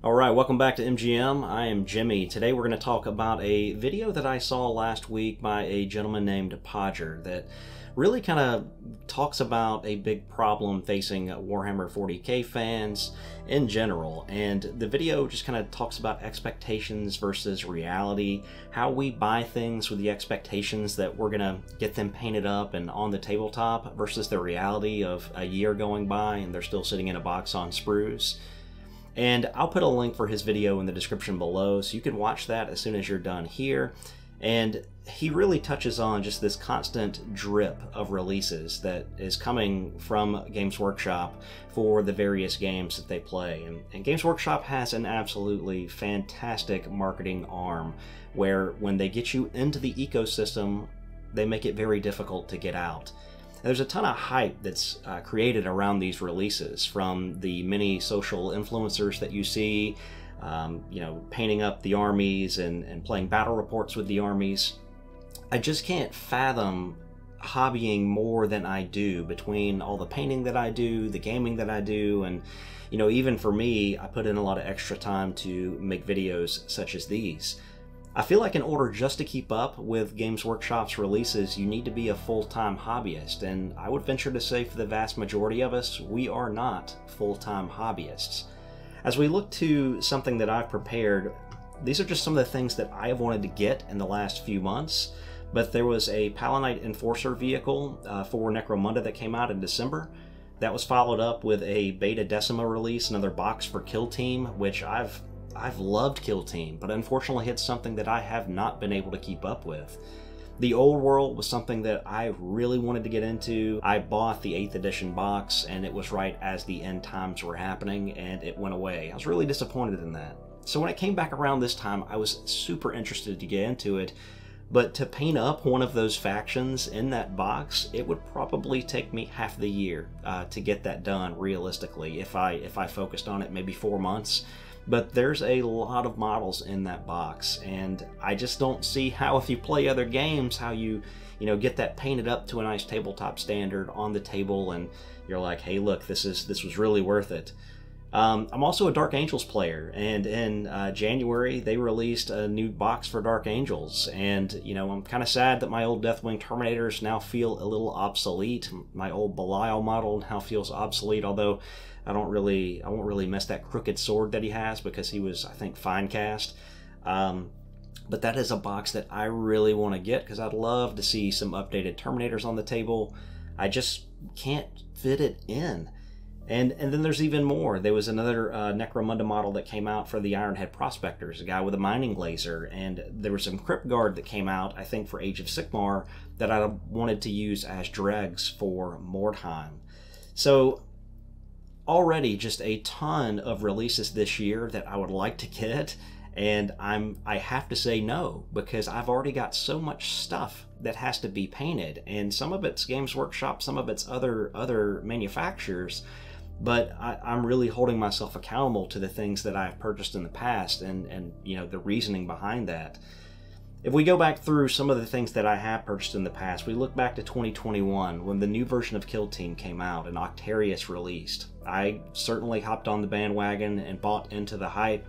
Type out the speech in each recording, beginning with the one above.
Alright, welcome back to MGM. I am Jimmy. Today we're going to talk about a video that I saw last week by a gentleman named Podger that really kind of talks about a big problem facing Warhammer 40k fans in general. And the video just kind of talks about expectations versus reality, how we buy things with the expectations that we're going to get them painted up and on the tabletop versus the reality of a year going by and they're still sitting in a box on sprues. And I'll put a link for his video in the description below so you can watch that as soon as you're done here. And he really touches on just this constant drip of releases that is coming from Games Workshop for the various games that they play. And Games Workshop has an absolutely fantastic marketing arm where when they get you into the ecosystem, they make it very difficult to get out. There's a ton of hype that's created around these releases from the many social influencers that you see, painting up the armies and playing battle reports with the armies. I just can't fathom hobbying more than I do between all the painting that I do, the gaming that I do, and even for me, I put in a lot of extra time to make videos such as these. I feel like in order just to keep up with Games Workshop's releases, you need to be a full-time hobbyist, and I would venture to say for the vast majority of us, we are not full-time hobbyists. As we look to something that I've prepared, these are just some of the things that I have wanted to get in the last few months, but there was a Palanite Enforcer vehicle for Necromunda that came out in December. That was followed up with a Beta Decima release, another box for Kill Team, which I've loved Kill Team, but unfortunately it's something that I have not been able to keep up with. The Old World was something that I really wanted to get into. I bought the 8th edition box and it was right as the end times were happening and it went away. I was really disappointed in that. So when it came back around this time, I was super interested to get into it, but to paint up one of those factions in that box, it would probably take me half the year to get that done realistically if I focused on it, maybe 4 months. But there's a lot of models in that box, and I just don't see how, if you play other games, how you get that painted up to a nice tabletop standard on the table, and you're like, hey, look, this was really worth it. I'm also a Dark Angels player, and in January they released a new box for Dark Angels, and I'm kind of sad that my old Deathwing Terminators now feel a little obsolete. My old Belial model now feels obsolete, although I won't really miss that crooked sword that he has because he was, I think, fine cast. But that is a box that I really want to get because I'd love to see some updated Terminators on the table. I just can't fit it in. And then there's even more. There was another Necromunda model that came out for the Ironhead Prospectors, a guy with a mining laser, and there was some Crypt Guard that came out, I think, for Age of Sigmar that I wanted to use as dregs for Mordheim. So already just a ton of releases this year that I would like to get, and I have to say no because I've already got so much stuff that has to be painted, and some of it's Games Workshop, some of it's other manufacturers, but I'm really holding myself accountable to the things that I've purchased in the past and the reasoning behind that. If we go back through some of the things that I have purchased in the past, we look back to 2021 when the new version of Kill Team came out and Octarius released. I certainly hopped on the bandwagon and bought into the hype.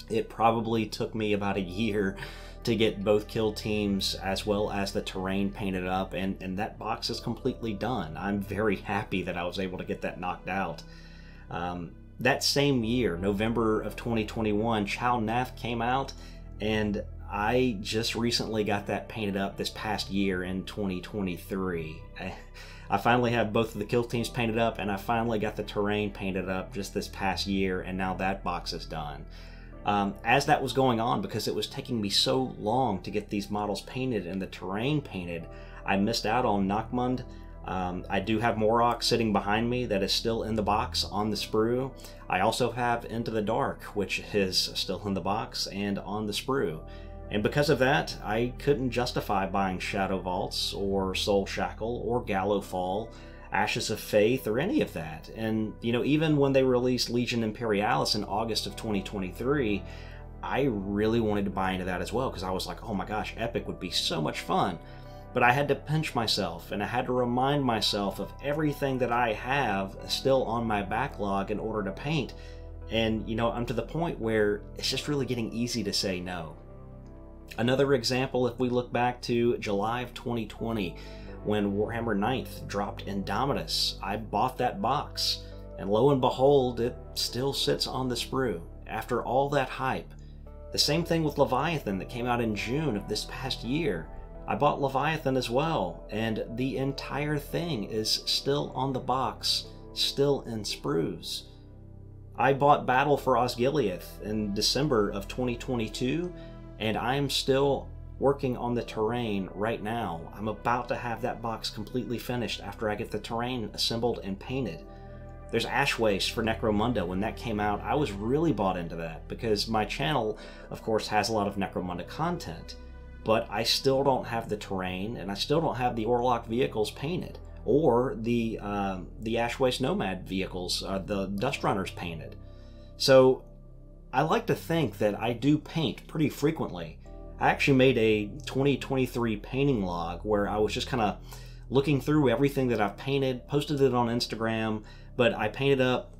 It probably took me about a year to get both Kill Teams as well as the terrain painted up, and that box is completely done. I'm very happy that I was able to get that knocked out. That same year, November of 2021, Chal Nath came out, and I just recently got that painted up this past year in 2023. I finally have both of the Kill Teams painted up, and I finally got the terrain painted up just this past year, and now that box is done. As that was going on, because it was taking me so long to get these models painted and the terrain painted, I missed out on Nachmund. I do have Morok sitting behind me that is still in the box on the sprue. I also have Into the Dark, which is still in the box and on the sprue. And because of that, I couldn't justify buying Shadow Vaults or Soul Shackle or Gallowfall, Ashes of Faith, or any of that. And even when they released Legion Imperialis in August of 2023, I really wanted to buy into that as well because I was like, oh my gosh, Epic would be so much fun. But I had to pinch myself and I had to remind myself of everything that I have still on my backlog in order to paint. And, you know, I'm to the point where it's just really getting easy to say no. Another example, if we look back to July of 2020, when Warhammer 9th dropped Indomitus, I bought that box, and lo and behold, it still sits on the sprue after all that hype. The same thing with Leviathan that came out in June of this past year. I bought Leviathan as well, and the entire thing is still on the box, still in sprues. I bought Battle for Osgiliath in December of 2022, and I am still working on the terrain right now. I'm about to have that box completely finished after I get the terrain assembled and painted. There's Ash Waste for Necromunda. When that came out, I was really bought into that because my channel, of course, has a lot of Necromunda content, but I still don't have the terrain, and I still don't have the Orlok vehicles painted, or the Ash Waste Nomad vehicles, the Dust Runners painted. So I like to think that I do paint pretty frequently. I actually made a 2023 painting log where I was just kind of looking through everything that I've painted, posted it on Instagram, but I painted up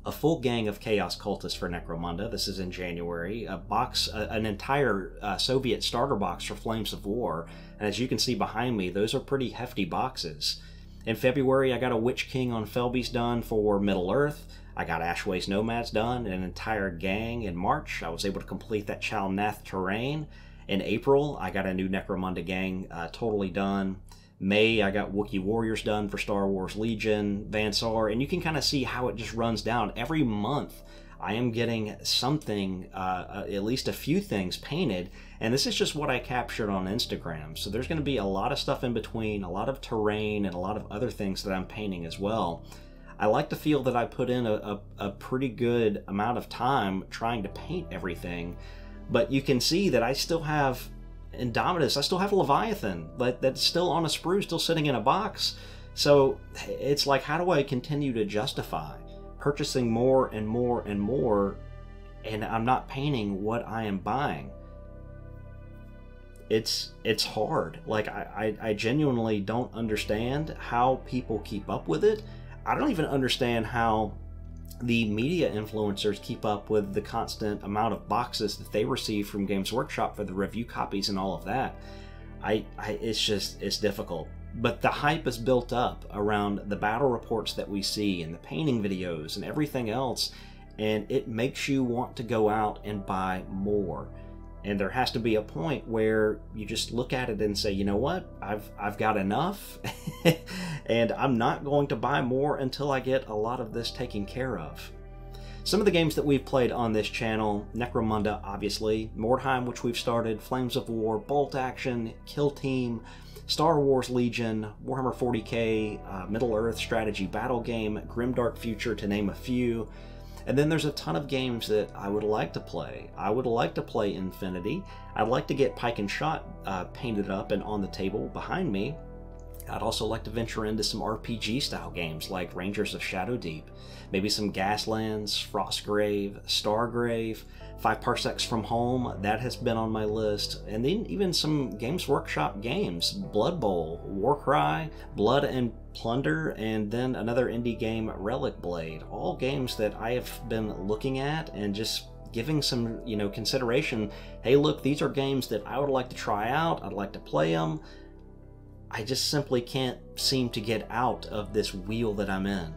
a full gang of Chaos Cultists for Necromunda. This is in January. A box, an entire Soviet starter box for Flames of War. And as you can see behind me, those are pretty hefty boxes. In February, I got a Witch King on Felby's done for Middle-earth. I got Ash Waste Nomads done, an entire gang. In March, I was able to complete that Chalnath terrain. In April, I got a new Necromunda gang totally done. May, I got Wookiee Warriors done for Star Wars Legion, Vansar, and you can kind of see how it just runs down. Every month, I am getting something, at least a few things painted, and this is just what I captured on Instagram. So there's going to be a lot of stuff in between, a lot of terrain, and a lot of other things that I'm painting as well. I like to feel that I put in a pretty good amount of time trying to paint everything, but you can see that I still have Indomitus, I still have Leviathan, but that's still on a sprue, still sitting in a box. So it's like, how do I continue to justify purchasing more and more and more, and I'm not painting what I am buying? It's hard. Like, I genuinely don't understand how people keep up with it. I don't even understand how the media influencers keep up with the constant amount of boxes that they receive from Games Workshop for the review copies and all of that. It's difficult. But the hype is built up around the battle reports that we see and the painting videos and everything else, and it makes you want to go out and buy more. And there has to be a point where you just look at it and say, you know what, I've got enough, and I'm not going to buy more until I get a lot of this taken care of. Some of the games that we've played on this channel: Necromunda, obviously, Mordheim, which we've started, Flames of War, Bolt Action, Kill Team, Star Wars Legion, Warhammer 40k, Middle-earth strategy battle game, Grimdark Future, to name a few. And then there's a ton of games that I would like to play. I would like to play Infinity. I'd like to get Pike and Shot painted up and on the table behind me. I'd also like to venture into some RPG style games like Rangers of Shadowdeep, maybe some Gaslands, Frostgrave, Stargrave, 5 Parsecs from Home, that has been on my list, and then even some Games Workshop games: Blood Bowl, Warcry, Blood and Plunder, and then another indie game, Relic Blade. All games that I have been looking at and just giving some, consideration. Hey, look, these are games that I would like to try out. I'd like to play them. I just simply can't seem to get out of this wheel that I'm in.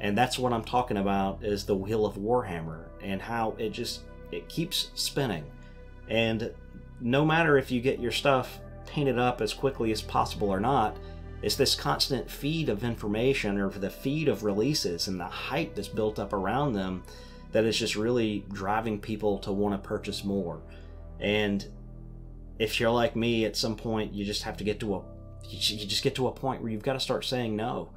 And that's what I'm talking about, is the wheel of Warhammer, and how it keeps spinning. And no matter if you get your stuff painted up as quickly as possible or not, it's this constant feed of information, or the feed of releases, and the hype that's built up around them that is just really driving people to want to purchase more. And if you're like me, at some point you just have to get to a point where you've got to start saying no.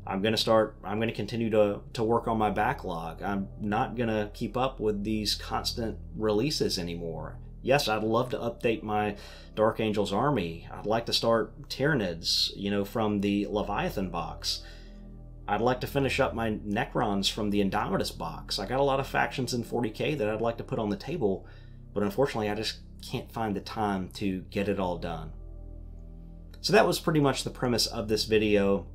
I'm going to continue to work on my backlog. I'm not going to keep up with these constant releases anymore. Yes, I'd love to update my Dark Angels army. I'd like to start Tyranids, from the Leviathan box. I'd like to finish up my Necrons from the Indomitus box. I got a lot of factions in 40k that I'd like to put on the table, but unfortunately I just can't find the time to get it all done. So that was pretty much the premise of this video.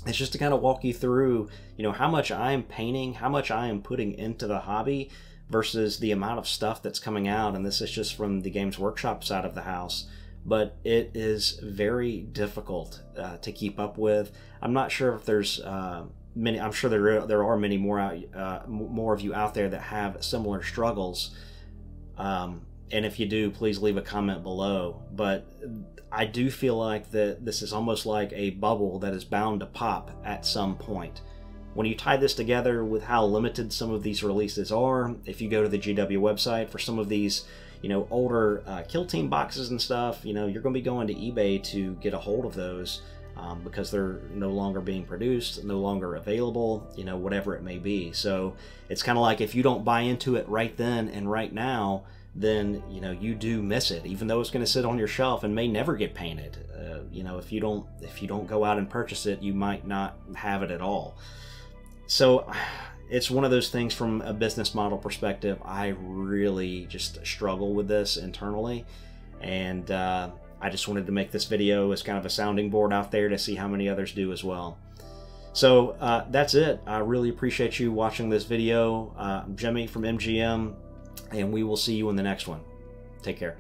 it's just to kind of walk you through, you know, how much I am painting, how much I am putting into the hobby versus the amount of stuff that's coming out. And this is just from the Games Workshop side of the house, but it is very difficult to keep up with. I'm not sure if there's many. I'm sure there are many more of you out there that have similar struggles. And if you do, please leave a comment below. But I do feel like that this is almost like a bubble that is bound to pop at some point. When you tie this together with how limited some of these releases are, if you go to the GW website for some of these, you know, older Kill Team boxes and stuff, you know, you're going to be going to eBay to get a hold of those because they're no longer being produced, no longer available, you know, whatever it may be. So it's kind of like if you don't buy into it right then and right now, then, you know, you do miss it, even though it's going to sit on your shelf and may never get painted. You know, if you don't go out and purchase it, you might not have it at all. So it's one of those things from a business model perspective. I really just struggle with this internally, and I just wanted to make this video as kind of a sounding board out there to see how many others do as well. So that's it. I really appreciate you watching this video. I'm Jimmy from MGM, and we will see you in the next one. Take care.